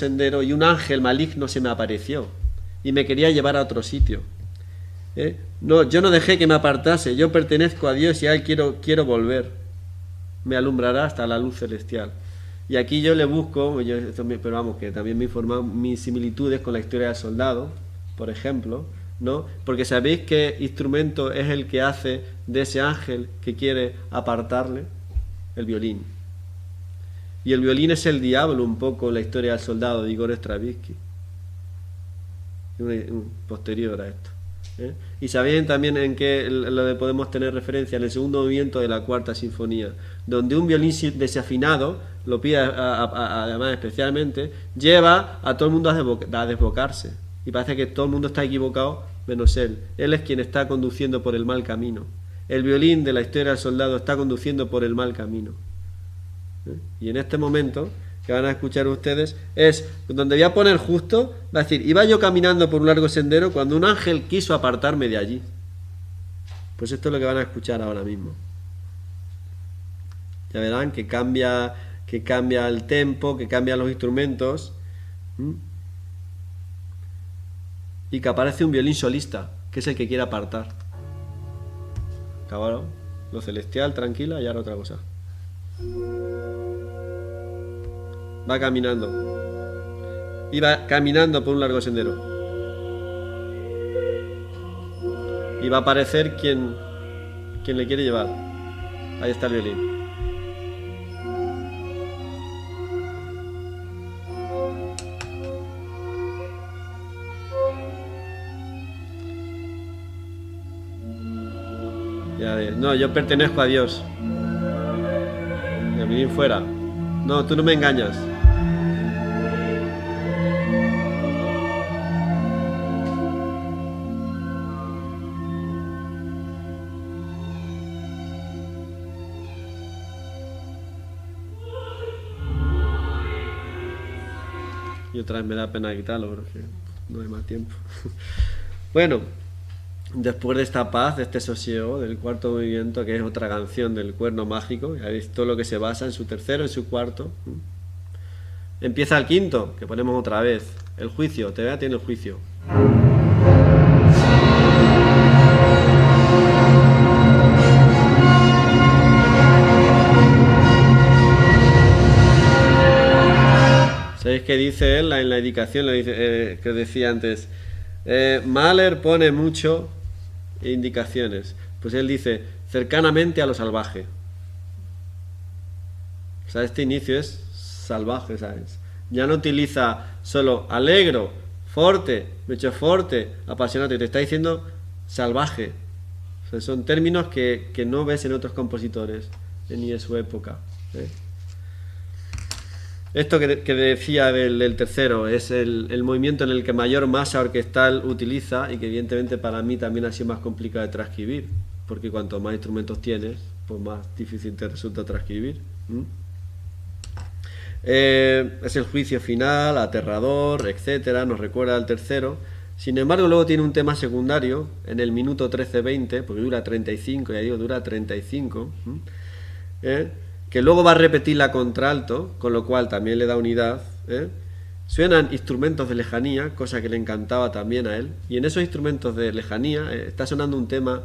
sendero y un ángel maligno se me apareció y me quería llevar a otro sitio. No, yo no dejé que me apartase, yo pertenezco a Dios y a Él quiero volver. Me alumbrará hasta la luz celestial. Y aquí yo le busco, pero vamos, que también me informan mis similitudes con la historia del soldado, por ejemplo, ¿no? Porque sabéis qué instrumento es el que hace de ese ángel que quiere apartarle, el violín. Y el violín es el diablo un poco en la historia del soldado de Igor Stravinsky, posterior a esto. Y sabéis también en qué lo podemos tener referencia en el segundo movimiento de la cuarta sinfonía, donde un violín desafinado, lo pide además especialmente, lleva a todo el mundo a desbocarse, y parece que todo el mundo está equivocado menos él. Él es quien está conduciendo por el mal camino. El violín de la historia del soldado está conduciendo por el mal camino. Y en este momento que van a escuchar ustedes es donde voy a poner justo, va a decir, iba yo caminando por un largo sendero cuando un ángel quiso apartarme de allí. Pues esto es lo que van a escuchar ahora mismo. Ya verán que cambia el tempo, que cambian los instrumentos, y que aparece un violín solista, que es el que quiere apartar. Acabaron lo celestial, tranquila, y ahora otra cosa. Va caminando. Iba caminando por un largo sendero. Y va a aparecer quien le quiere llevar. Ahí está el violín. Ya ves. No, yo pertenezco a Dios. El violín fuera. No, tú no me engañas. Y otra vez me da pena quitarlo, pero que no hay más tiempo. Bueno, después de esta paz, de este sosiego, del cuarto movimiento, que es otra canción del Cuerno Mágico, ya veis todo lo que se basa en su tercero, en su cuarto. Empieza el quinto, que ponemos otra vez. El juicio, todavía tiene el juicio. ¿Sabéis qué dice él en la indicación? Lo dice, que os decía antes. Mahler pone mucho indicaciones. Pues él dice, cercanamente a lo salvaje. O sea, este inicio es salvaje, ¿sabes? Ya no utiliza solo alegro, forte, mecho forte, apasionante. Te está diciendo salvaje. O sea, son términos que no ves en otros compositores, ni en su época. Esto que decía del tercero es el movimiento en el que mayor masa orquestal utiliza y que evidentemente para mí también ha sido más complicado de transcribir, porque cuanto más instrumentos tienes, pues más difícil te resulta transcribir. Es el juicio final, aterrador, etcétera, nos recuerda al tercero. Sin embargo, luego tiene un tema secundario en el minuto 13-20, porque dura 35, ya digo, dura 35, que luego va a repetir la contralto, con lo cual también le da unidad. Suenan instrumentos de lejanía, cosa que le encantaba también a él, y en esos instrumentos de lejanía está sonando un tema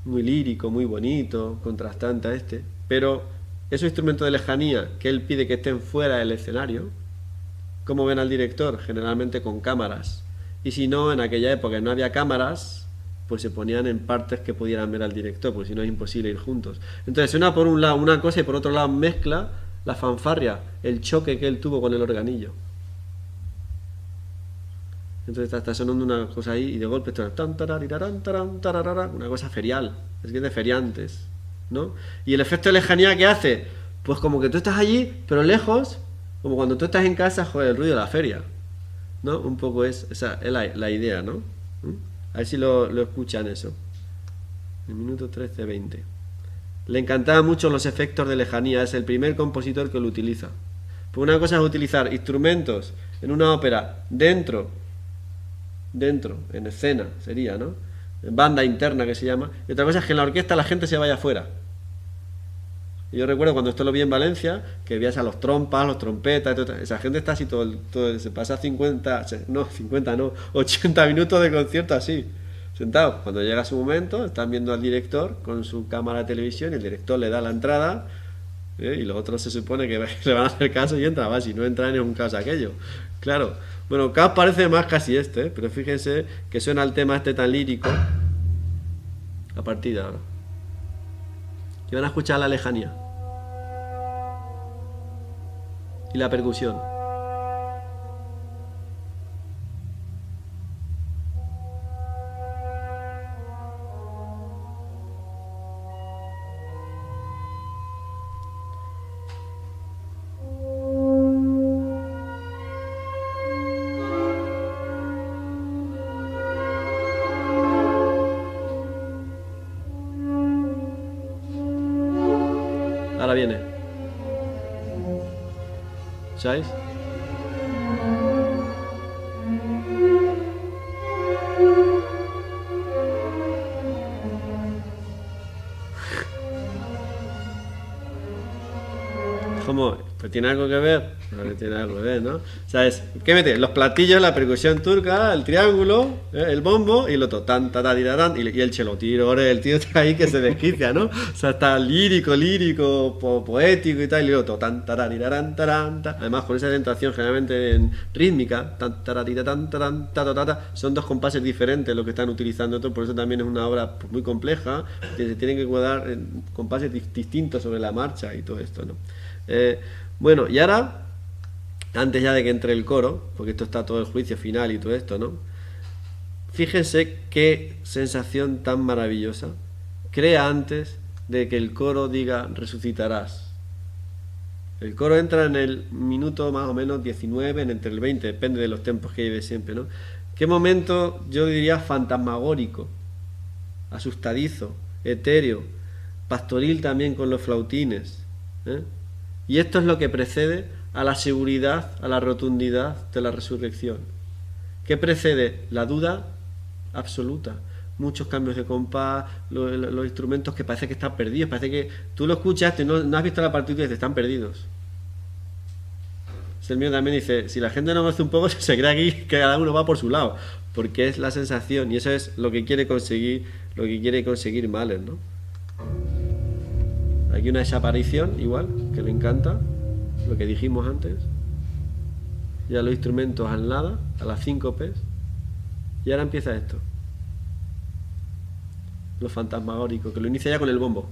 muy lírico, muy bonito, contrastante a este, pero esos instrumentos de lejanía que él pide que estén fuera del escenario, ¿cómo ven al director? Generalmente con cámaras, y si no, en aquella época no había cámaras, pues se ponían en partes que pudieran ver al director, porque si no es imposible ir juntos. Entonces suena por un lado una cosa y por otro lado mezcla la fanfarria, el choque que él tuvo con el organillo. Entonces está sonando una cosa ahí y de golpe está una cosa ferial, es que es de feriantes, ¿no? Y el efecto de lejanía que hace, pues como que tú estás allí, pero lejos, como cuando tú estás en casa, joder, el ruido de la feria, ¿no? Un poco esa es la idea, ¿no? A ver si lo escuchan eso. El minuto 13-20. Le encantaban mucho los efectos de lejanía. Es el primer compositor que lo utiliza. Pues una cosa es utilizar instrumentos en una ópera dentro, en escena sería, ¿no? Banda interna que se llama. Y otra cosa es que en la orquesta la gente se vaya afuera. Y yo recuerdo cuando esto lo vi en Valencia, que veías a los trompas, los trompetas, esa gente está así se pasa 80 minutos de concierto así, sentados. Cuando llega su momento, están viendo al director con su cámara de televisión y el director le da la entrada, y los otros se supone que le van a hacer caso y entra, va, si no entran es un caos aquello. Claro, bueno, caos parece más casi pero fíjense que suena el tema tan lírico a partir de ahora. Y van a escuchar la lejanía y la percusión. Ahora viene. ¿Sabéis? ¿Cómo? Pues tiene algo que ver. No, tiene algo que ver, ¿no? ¿Sabes? ¿Qué mete? Los platillos, la percusión turca, el triángulo, el bombo y el otro tan, ta, ta, tira, tan, y el chelotiro. Ahora el tío está ahí que se desquicia, ¿no? O sea, está lírico, poético y tal, y el otro tan, ta, ta, tira, tan, ta, ta. Además, con esa tentación generalmente en rítmica, tan, ta, tira, tan, ta, ta, ta, ta, son dos compases diferentes los que están utilizando, por eso también es una obra muy compleja, que se tienen que cuidar compases distintos sobre la marcha y todo esto, ¿no? Bueno, y ahora, antes ya de que entre el coro, porque esto está todo el juicio final y todo esto, ¿no? Fíjense qué sensación tan maravillosa crea antes de que el coro diga resucitarás. El coro entra en el minuto más o menos 19, entre el 20, depende de los tempos que lleve siempre, ¿no? Qué momento, yo diría, fantasmagórico, asustadizo, etéreo, pastoril también con los flautines, ¿eh? Y esto es lo que precede a la seguridad, a la rotundidad de la resurrección. ¿Qué precede? La duda absoluta. Muchos cambios de compás, los instrumentos que parece que están perdidos, parece que tú lo escuchas y no has visto la partitura y dices, están perdidos. El mío también dice, si la gente no conoce un poco, se cree aquí que cada uno va por su lado, porque es la sensación y eso es lo que quiere conseguir Mahler, ¿no? Aquí una desaparición igual, que le encanta, lo que dijimos antes. Ya los instrumentos al nada, a las síncopes. Y ahora empieza esto. Lo fantasmagórico, que lo inicia ya con el bombo.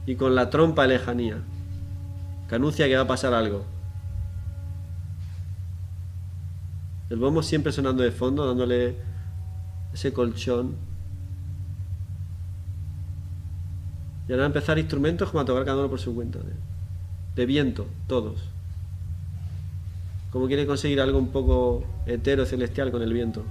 Y con la trompa de lejanía, que anuncia que va a pasar algo. El bombo siempre sonando de fondo, dándole ese colchón. Y ahora van a empezar instrumentos como a tocar cada uno por su cuenta. De viento, todos. Como quiere conseguir algo un poco etéreo, celestial con el viento.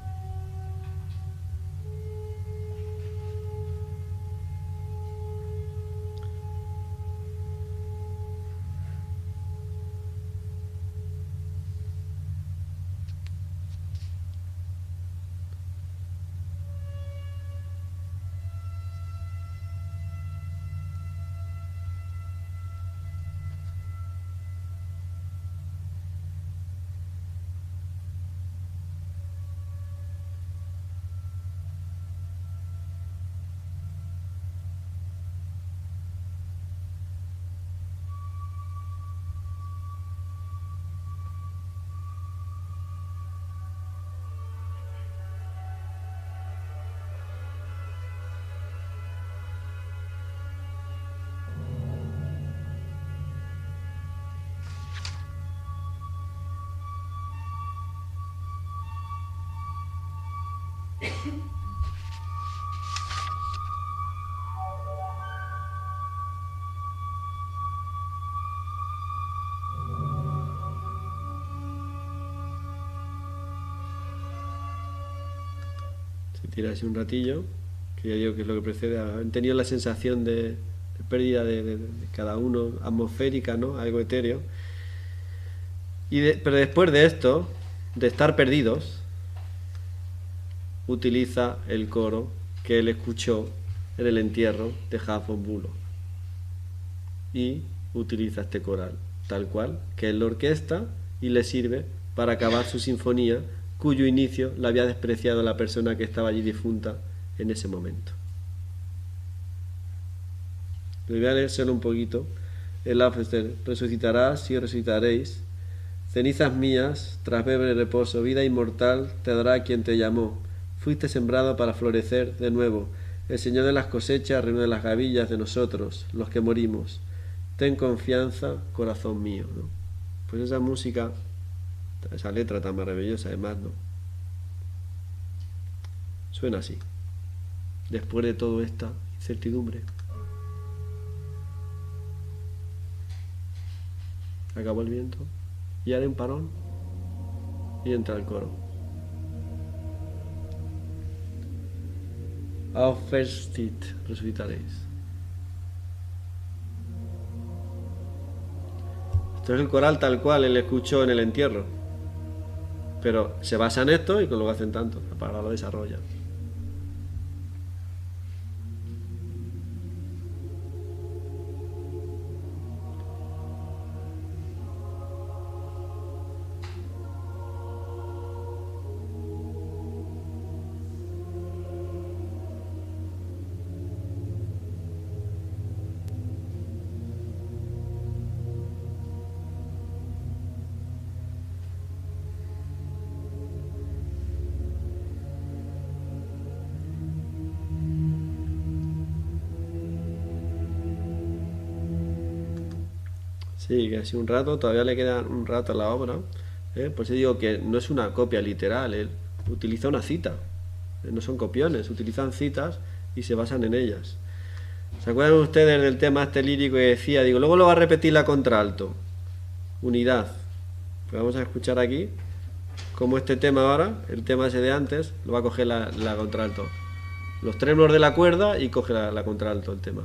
Se tira así un ratillo, que ya digo que es lo que precede. Han tenido la sensación de pérdida de cada uno, atmosférica, ¿no? Algo etéreo. Pero después de esto, de estar perdidos, utiliza el coro que él escuchó en el entierro de Hans von Bülow. y utiliza este coral, tal cual, que él lo orquesta y le sirve para acabar su sinfonía, cuyo inicio la había despreciado la persona que estaba allí difunta en ese momento. Le voy a leer solo un poquito. El Afester: resucitarás y resucitaréis. Cenizas mías, tras breve reposo, vida inmortal te dará quien te llamó. Fuiste sembrado para florecer de nuevo. El Señor de las cosechas reúne las gavillas de nosotros, los que morimos. Ten confianza, corazón mío, ¿no? Pues esa música, esa letra tan maravillosa además, ¿no? Suena así. Después de toda esta incertidumbre, acabó el viento y haré un parón y entra el coro. Aufersteht, resucitaréis. Esto es el coral tal cual él escuchó en el entierro, pero se basa en esto y con lo que hacen tanto, para lo desarrollan. Sí, que así un rato, todavía le queda un rato a la obra. Por eso digo que no es una copia literal, él utiliza una cita. No son copiones, utilizan citas y se basan en ellas. ¿Se acuerdan ustedes del tema este lírico que decía? Digo, luego lo va a repetir la contralto. Unidad. Pues vamos a escuchar aquí como este tema ahora, el tema ese de antes, lo va a coger la contralto. Los trémolos de la cuerda y coge la contralto el tema.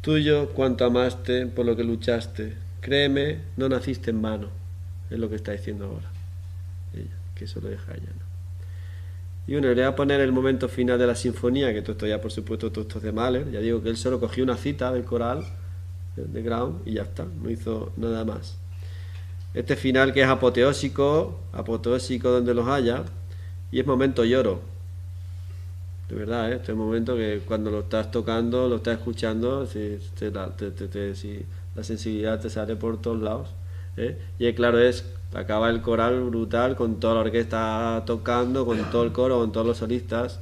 Tuyo cuanto amaste, por lo que luchaste. Créeme, no naciste en vano. Es lo que está diciendo ahora ella, que eso lo deja ella, ¿no? Y bueno, le voy a poner el momento final de la sinfonía, que todo esto ya por supuesto todo esto es de Mahler. Ya digo que él solo cogió una cita del coral de Graun y ya está, no hizo nada más. Este final que es apoteósico donde los haya, y es momento lloro. De verdad, este momento que cuando lo estás tocando, lo estás escuchando, si la sensibilidad te sale por todos lados, y claro, acaba el coral brutal con toda la orquesta tocando, con todo el coro, con todos los solistas.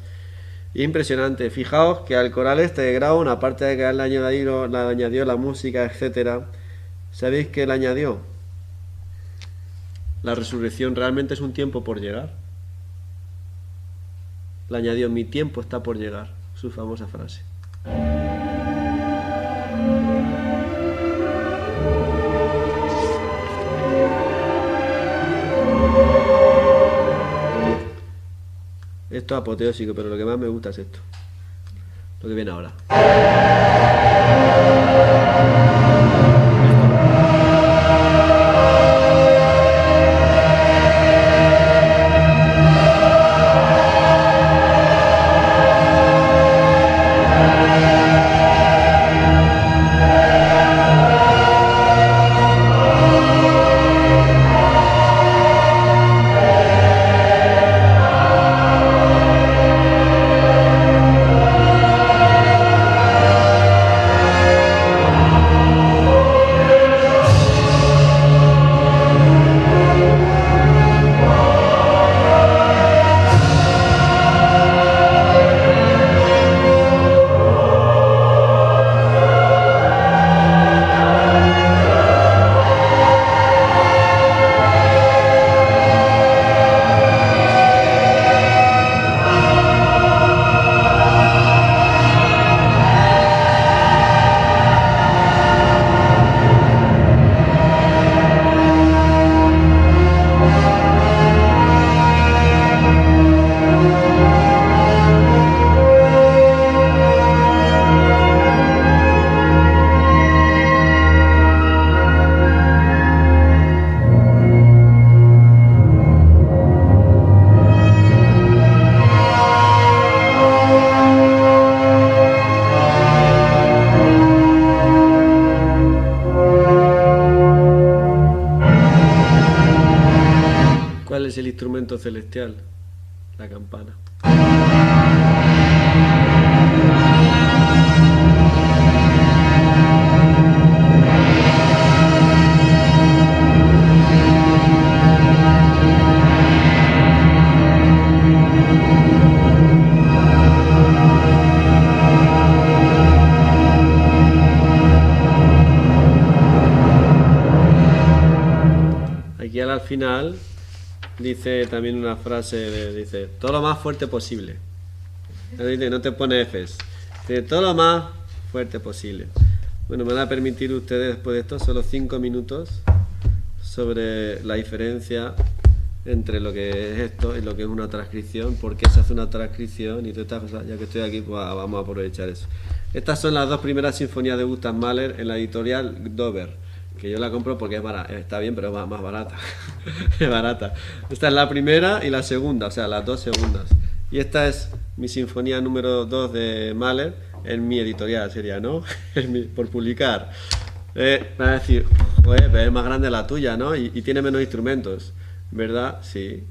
Impresionante. Fijaos que al coral este de Graun, aparte de que le añadió la música, etcétera, ¿sabéis qué le añadió? La resurrección realmente es un tiempo por llegar. Le añadió: mi tiempo está por llegar, su famosa frase. Esto es apoteósico, pero lo que más me gusta es esto, lo que viene ahora. instrumento celestial, la campana. Aquí al final dice también una frase, dice, todo lo más fuerte posible. No te pone Fs. Dice, todo lo más fuerte posible. Bueno, me van a permitir ustedes después de esto solo 5 minutos sobre la diferencia entre lo que es esto y lo que es una transcripción, por qué se hace una transcripción y todas estas cosas. Ya que estoy aquí, pues vamos a aprovechar eso. Estas son las 2 primeras sinfonías de Gustav Mahler en la editorial Dover, que yo la compro porque es barata, está bien, pero es más barata. Es barata. Esta es la primera y la segunda, o sea, las 2 segundas. Y esta es mi sinfonía número 2 de Mahler, en mi editorial sería, ¿no? Por publicar. Van a decir, joder, pero es más grande la tuya, ¿no? Y tiene menos instrumentos, ¿verdad? Sí,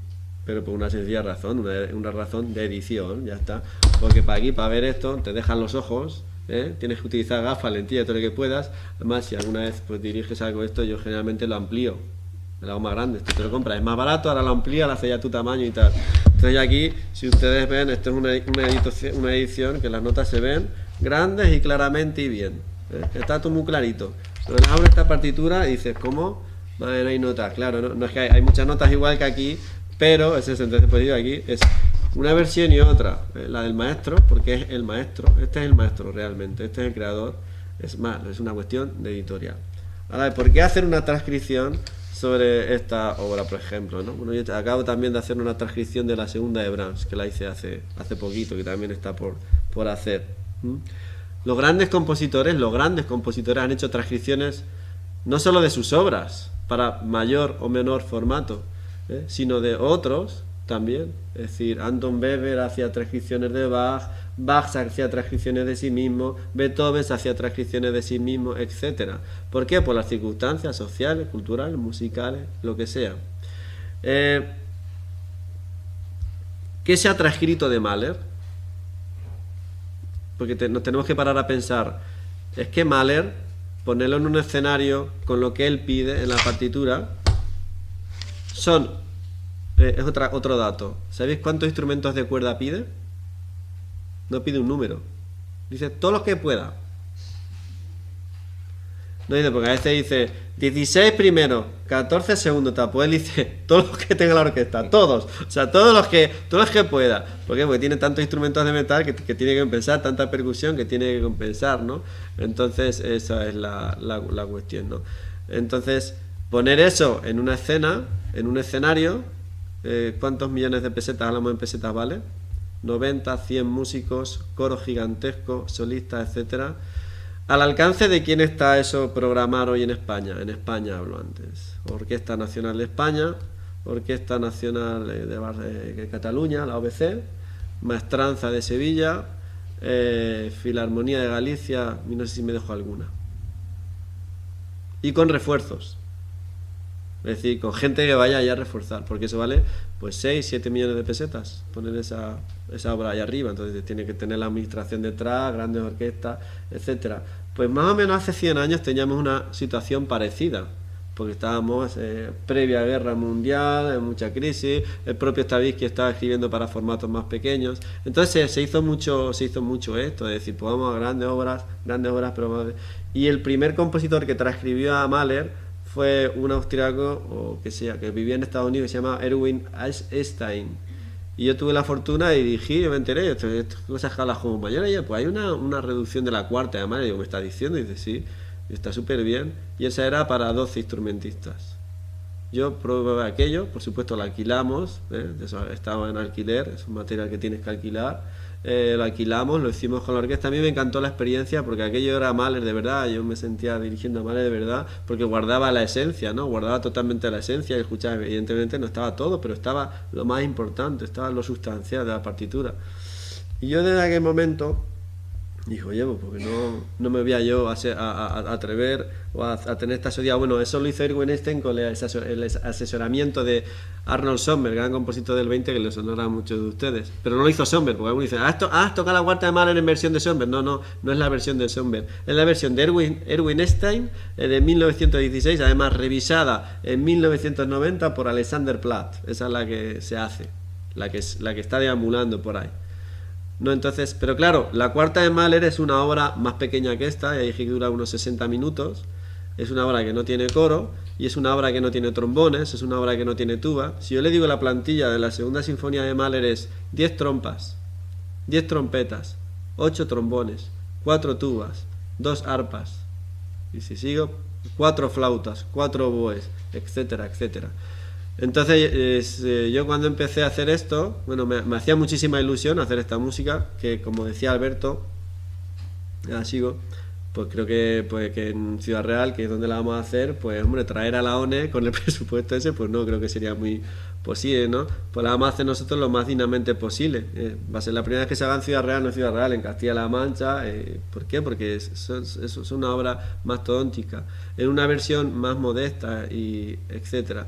pero por una sencilla razón, una razón de edición, ya está. Porque para aquí, para ver esto, te dejan los ojos. Tienes que utilizar gafas, lentillas, todo lo que puedas. Además, si alguna vez pues diriges algo de esto, yo generalmente lo amplío, me lo hago más grande. Esto te lo compras, es más barato, ahora lo amplía, lo hace ya tu tamaño y tal. Entonces aquí, si ustedes ven, esto es una edición que las notas se ven grandes y claramente y bien, está todo muy clarito. Entonces abres esta partitura y dices, ¿cómo? Vale, no hay notas, claro, no es que hay muchas notas igual que aquí, pero ese es entonces pues digo, aquí es una versión y otra, la del maestro, porque es el maestro, este es el maestro realmente, este es el creador, es más, es una cuestión de editorial. Ahora, ¿por qué hacer una transcripción sobre esta obra, por ejemplo, ¿no? Bueno, yo acabo también de hacer una transcripción de la segunda de Brahms, que la hice hace poquito, que también está por hacer. Los grandes compositores han hecho transcripciones no solo de sus obras, para mayor o menor formato, sino de otros también. Es decir, Anton Weber hacía transcripciones de Bach, Bach hacía transcripciones de sí mismo, Beethoven hacía transcripciones de sí mismo, etc. ¿Por qué? Por las circunstancias sociales, culturales, musicales, lo que sea. ¿Qué se ha transcrito de Mahler? Porque nos tenemos que parar a pensar, es que Mahler, ponerlo en un escenario con lo que él pide en la partitura, es otro dato. ¿Sabéis cuántos instrumentos de cuerda pide? No pide un número. Dice todos los que pueda. No dice, porque a veces dice 16 primero, 14 segundos, pues él dice todos los que tenga la orquesta, todos. O sea, todos los que pueda. ¿Por qué? Porque tiene tantos instrumentos de metal que tiene que compensar, tanta percusión que tiene que compensar, ¿no? Entonces, esa es la cuestión, ¿no? Entonces, poner eso en una escena, en un escenario, ¿cuántos millones de pesetas, hablamos en pesetas, vale? 90, 100 músicos, coro gigantesco, solistas, etcétera. ¿Al alcance de quién está eso programar hoy en España? En España hablo antes. Orquesta Nacional de España, Orquesta Nacional de Cataluña, la OBC, Maestranza de Sevilla, Filarmonía de Galicia, y no sé si me dejo alguna. Y con refuerzos. Es decir, con gente que vaya allá a reforzar, porque eso vale pues 6, 7 millones de pesetas, poner esa obra allá arriba. Entonces tiene que tener la administración detrás, grandes orquestas, etcétera. Pues más o menos hace 100 años teníamos una situación parecida, porque estábamos previa Guerra Mundial, en mucha crisis, el propio Stravinsky estaba escribiendo para formatos más pequeños. Entonces se hizo mucho esto, es decir, pues vamos a grandes obras, pero más... Y el primer compositor que transcribió a Mahler fue un austriaco que vivía en Estados Unidos, que se llama Erwin Einstein. Y yo tuve la fortuna de dirigir, yo me enteré, estas cosas que hablas como mayor, y pues hay una reducción de la cuarta, además, y digo, ¿me está diciendo? Y dice, sí, está súper bien. Y esa era para 12 instrumentistas. Yo probé aquello, por supuesto lo alquilamos, eso estaba en alquiler, es un material que tienes que alquilar. Lo alquilamos, lo hicimos con la orquesta. A mí me encantó la experiencia porque aquello era Mahler de verdad, yo me sentía dirigiendo a Mahler de verdad porque guardaba la esencia, ¿no? Guardaba totalmente la esencia y escuchaba, evidentemente no estaba todo, pero estaba lo más importante, estaba lo sustancial de la partitura. Y yo desde aquel momento Dijo, oye, pues porque no me voy a yo a atrever o a tener esta asesoría. Bueno, eso lo hizo Erwin Einstein con el asesoramiento de Arnold Schoenberg, gran compositor del 20 que le sonará a muchos de ustedes. Pero no lo hizo Schoenberg, porque algunos dicen, has tocado la cuarta de Mahler en versión de Schoenberg. No es la versión de Schoenberg. Es la versión de Erwin Einstein de 1916, además revisada en 1990 por Alexander Platt. Esa es la que se hace, la que está deambulando por ahí. No, entonces, pero claro, la cuarta de Mahler es una obra más pequeña que esta, y ahí que dura unos 60 minutos. Es una obra que no tiene coro, y es una obra que no tiene trombones, es una obra que no tiene tuba. Si yo le digo la plantilla de la segunda sinfonía de Mahler es 10 trompas, 10 trompetas, 8 trombones, 4 tubas, 2 arpas, y si sigo, 4 flautas, 4 oboes, etcétera, etcétera. Entonces yo cuando empecé a hacer esto, bueno, me hacía muchísima ilusión hacer esta música, que como decía Alberto, sigo, pues creo que en Ciudad Real, que es donde la vamos a hacer, pues hombre, traer a la ONE con el presupuesto ese, pues no creo que sería muy posible, ¿no? Pues la vamos a hacer nosotros lo más dignamente posible. Va a ser la primera vez que se haga en Ciudad Real, no en Ciudad Real, en Castilla-La Mancha. ¿Por qué? Porque es una obra mastodóntica, en una versión más modesta, y etcétera.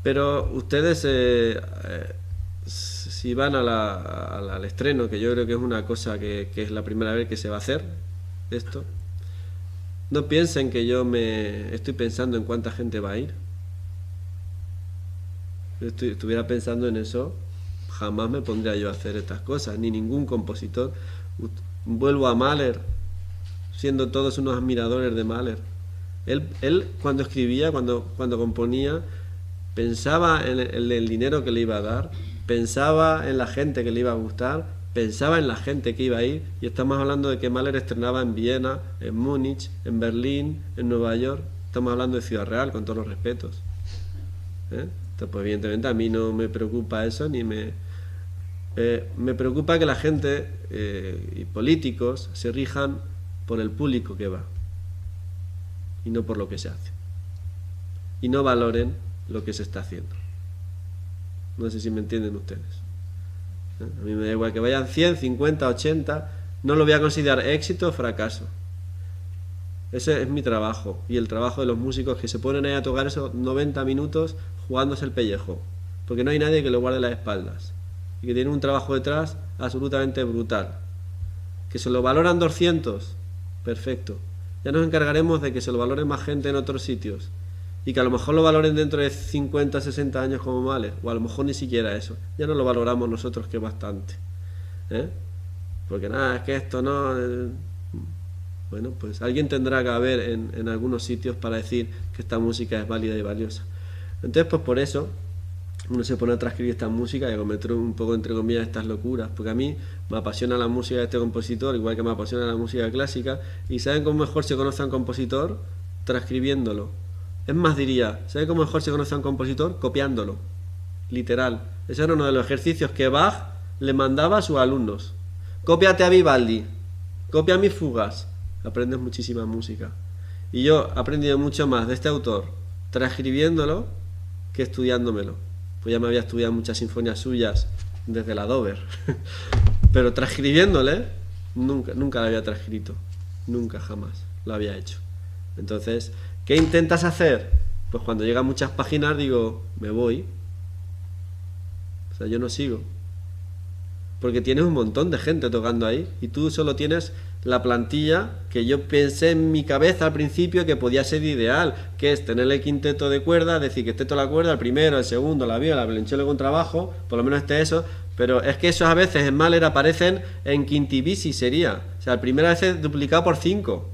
Pero ustedes, si van al estreno, que yo creo que es una cosa que es la primera vez que se va a hacer esto, no piensen que yo me estoy pensando en cuánta gente va a ir. Si estuviera pensando en eso, jamás me pondría yo a hacer estas cosas, ni ningún compositor. Vuelvo a Mahler, siendo todos unos admiradores de Mahler. Él cuando escribía, cuando componía, pensaba en el dinero que le iba a dar, pensaba en la gente que le iba a gustar, pensaba en la gente que iba a ir, y estamos hablando de que Mahler estrenaba en Viena, en Múnich, en Berlín, en Nueva York. Estamos hablando de Ciudad Real, con todos los respetos. Entonces, pues evidentemente a mí no me preocupa eso, ni me preocupa que la gente y políticos se rijan por el público que va, y no por lo que se hace, y no valoren lo que se está haciendo. No sé si me entienden ustedes. A mí me da igual que vayan 100, 50, 80, no lo voy a considerar éxito o fracaso. Ese es mi trabajo, y el trabajo de los músicos que se ponen ahí a tocar esos 90 minutos jugándose el pellejo, porque no hay nadie que lo guarde las espaldas, y que tiene un trabajo detrás absolutamente brutal. Que se lo valoran 200, perfecto. Ya nos encargaremos de que se lo valore más gente en otros sitios, y que a lo mejor lo valoren dentro de 50, 60 años como Mahler, o a lo mejor ni siquiera eso. Ya no lo valoramos nosotros, que es bastante. Porque nada, es que esto no... Bueno, pues alguien tendrá que haber en algunos sitios para decir que esta música es válida y valiosa. Entonces, pues por eso uno se pone a transcribir esta música y a cometer un poco, entre comillas, estas locuras, porque a mí me apasiona la música de este compositor, igual que me apasiona la música clásica. ¿Y saben cómo mejor se conoce a un compositor? Transcribiéndolo. Es más, diría, ¿sabe cómo mejor se conoce a un compositor? Copiándolo, literal. Ese era uno de los ejercicios que Bach le mandaba a sus alumnos. Cópiate a Vivaldi, copia mis fugas, aprendes muchísima música. Y yo he aprendido mucho más de este autor transcribiéndolo que estudiándomelo. Pues ya me había estudiado muchas sinfonías suyas desde la Dover, pero transcribiéndole nunca la había transcrito, nunca, jamás lo había hecho. Entonces, ¿qué intentas hacer? Pues cuando llegan muchas páginas digo, me voy. O sea, yo no sigo. Porque tienes un montón de gente tocando ahí, y tú solo tienes la plantilla que yo pensé en mi cabeza al principio que podía ser ideal, que es tener el quinteto de cuerdas, decir que esté toda la cuerda, el primero, el segundo, la viola, el violonchelo con trabajo, por lo menos esté eso. Pero es que esos a veces en Mahler aparecen en quintivici, sería. O sea, el primero a veces duplicado por 5.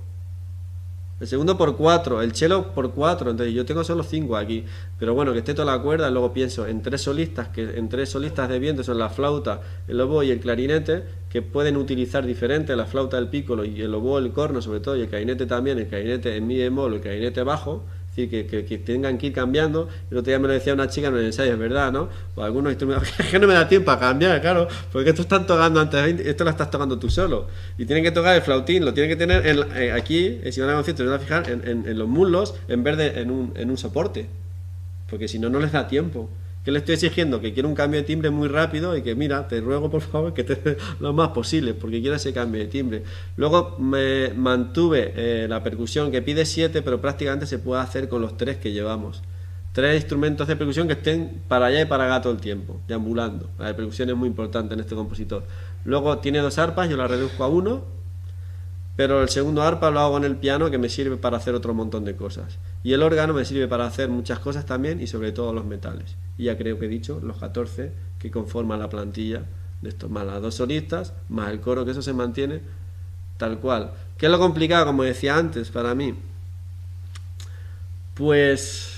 El segundo por 4, el cello por 4, entonces yo tengo solo 5 aquí. Pero bueno, que esté toda la cuerda. Luego pienso en tres solistas de viento, son la flauta, el oboe y el clarinete, que pueden utilizar diferente la flauta del piccolo y el oboe, el corno sobre todo, y el clarinete también, el clarinete en mi bemol, el clarinete bajo. Es decir, que tengan que ir cambiando. El otro día me lo decía una chica en el ensayo, es verdad, ¿no? Pues algunos instrumentos, es que no me da tiempo a cambiar, claro, porque esto están tocando antes, esto lo estás tocando tú solo. Y tienen que tocar el flautín, lo tienen que tener aquí, si van a concierto, se van a fijar en los muslos, en vez de en un soporte, porque si no, no les da tiempo. ¿Qué le estoy exigiendo? Que quiero un cambio de timbre muy rápido y que, mira, te ruego por favor que te dé lo más posible, porque quiero ese cambio de timbre. Luego me mantuve la percusión que pide 7, pero prácticamente se puede hacer con los 3 que llevamos. 3 instrumentos de percusión que estén para allá y para acá todo el tiempo, deambulando. La percusión es muy importante en este compositor. Luego tiene 2 arpas, yo la reduzco a 1. Pero el segundo arpa lo hago en el piano, que me sirve para hacer otro montón de cosas. Y el órgano me sirve para hacer muchas cosas también, y sobre todo los metales. Y ya creo que he dicho los 14 que conforman la plantilla de estos, más las 2 solistas, más el coro, que eso se mantiene tal cual. ¿Qué es lo complicado, como decía antes, para mí? Pues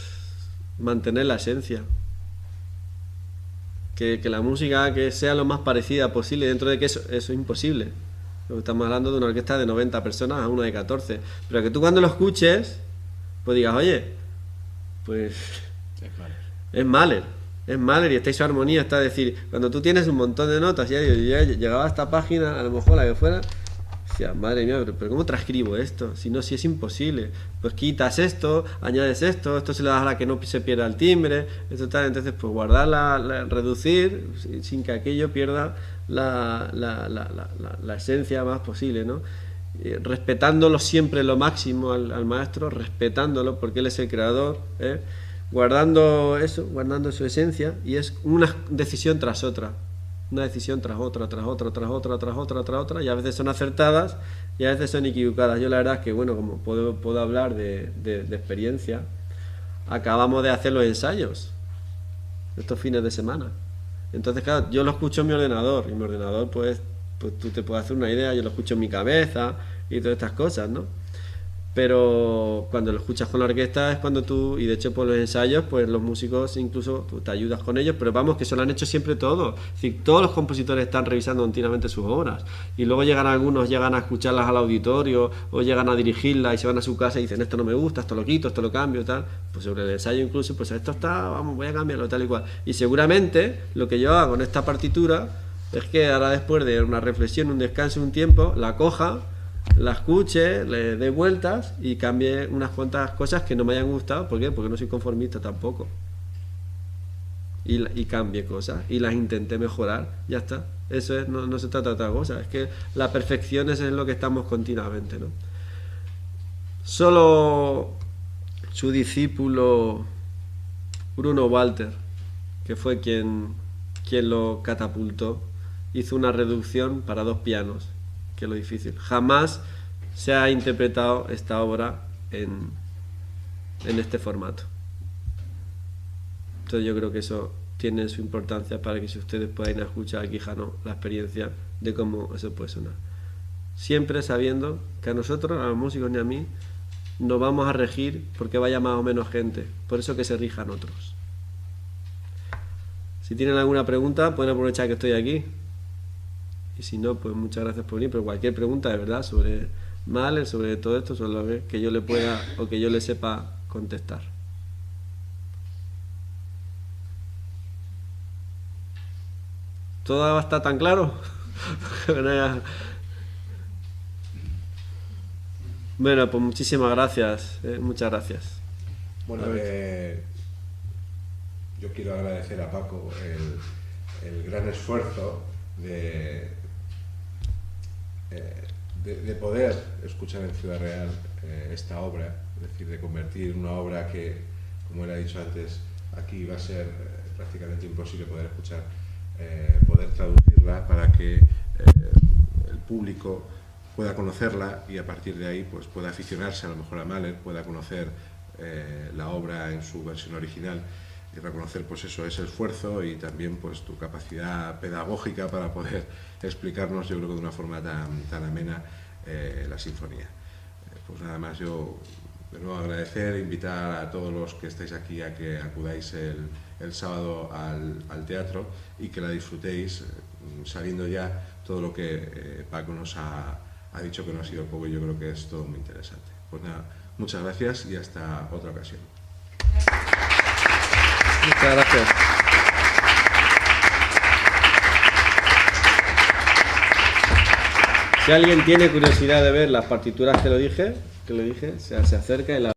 mantener la esencia. Que la música que sea lo más parecida posible, dentro de que eso es imposible. Estamos hablando de una orquesta de 90 personas a una de 14. Pero que tú cuando lo escuches, pues digas, oye, pues es Mahler. Es Mahler y está en su armonía. Está decir, cuando tú tienes un montón de notas, ya llegaba a esta página, a lo mejor la que fuera, decía, madre mía, pero ¿cómo transcribo esto? Si no, si es imposible. Pues quitas esto, añades esto se le da a la que no se pierda el timbre, esto tal. Entonces, pues guardarla, reducir, sin que aquello pierda la esencia más posible, ¿no? Respetándolo siempre lo máximo al maestro, respetándolo porque él es el creador, guardando eso, guardando su esencia, y es una decisión tras otra, una decisión tras otra, tras otra, tras otra, tras otra, tras otra, y a veces son acertadas y a veces son equivocadas. Yo la verdad es que, bueno, como puedo hablar de experiencia, acabamos de hacer los ensayos estos fines de semana. Entonces, claro, yo lo escucho en mi ordenador, y mi ordenador, pues tú te puedes hacer una idea, yo lo escucho en mi cabeza y todas estas cosas, ¿no? Pero cuando lo escuchas con la orquesta es cuando tú, y de hecho por los ensayos, pues los músicos incluso tú te ayudas con ellos, pero vamos, que eso lo han hecho siempre todos. Es decir, todos los compositores están revisando continuamente sus obras, y luego algunos llegan a escucharlas al auditorio, o llegan a dirigirlas y se van a su casa y dicen, esto no me gusta, esto lo quito, esto lo cambio, tal. Pues sobre el ensayo incluso, pues esto está, vamos, voy a cambiarlo, tal y cual. Y seguramente lo que yo hago en esta partitura es que ahora, después de una reflexión, un descanso, un tiempo, la coja, la escuche, le dé vueltas y cambie unas cuantas cosas que no me hayan gustado. ¿Por qué? Porque no soy conformista tampoco. Y cambie cosas y las intenté mejorar, ya está. Eso es, no se trata de otra cosa. Es que la perfección es en lo que estamos continuamente, ¿no? Solo su discípulo Bruno Walter, que fue quien lo catapultó, hizo una reducción para 2 pianos, que es lo difícil. Jamás se ha interpretado esta obra en este formato. Entonces yo creo que eso tiene su importancia para que si ustedes puedan escuchar a Quijano la experiencia de cómo eso puede sonar. Siempre sabiendo que a nosotros, a los músicos ni a mí, nos vamos a regir porque vaya más o menos gente. Por eso que se rijan otros. Si tienen alguna pregunta, pueden aprovechar que estoy aquí. Y si no, pues muchas gracias por venir. Pero cualquier pregunta, de verdad, sobre Mahler, sobre todo esto, sobre lo que yo le pueda o que yo le sepa contestar. ¿Todo está tan claro? Bueno, pues muchísimas gracias. Muchas gracias. Bueno, yo quiero agradecer a Paco el gran esfuerzo de poder escuchar en Ciudad Real esta obra, es decir, de convertir una obra que, como él ha dicho antes, aquí va a ser prácticamente imposible poder escuchar, poder traducirla para que el público pueda conocerla y a partir de ahí pues pueda aficionarse a lo mejor a Mahler, pueda conocer la obra en su versión original y reconocer pues eso, ese esfuerzo y también pues tu capacidad pedagógica para poder explicarnos, yo creo que de una forma tan amena, la sinfonía. Pues nada más, yo de nuevo agradecer, invitar a todos los que estáis aquí a que acudáis el sábado al teatro y que la disfrutéis, sabiendo ya todo lo que Paco nos ha dicho, que no ha sido poco, y yo creo que es todo muy interesante. Pues nada, muchas gracias y hasta otra ocasión. Muchas gracias. Si alguien tiene curiosidad de ver las partituras que le dije, se acerca y la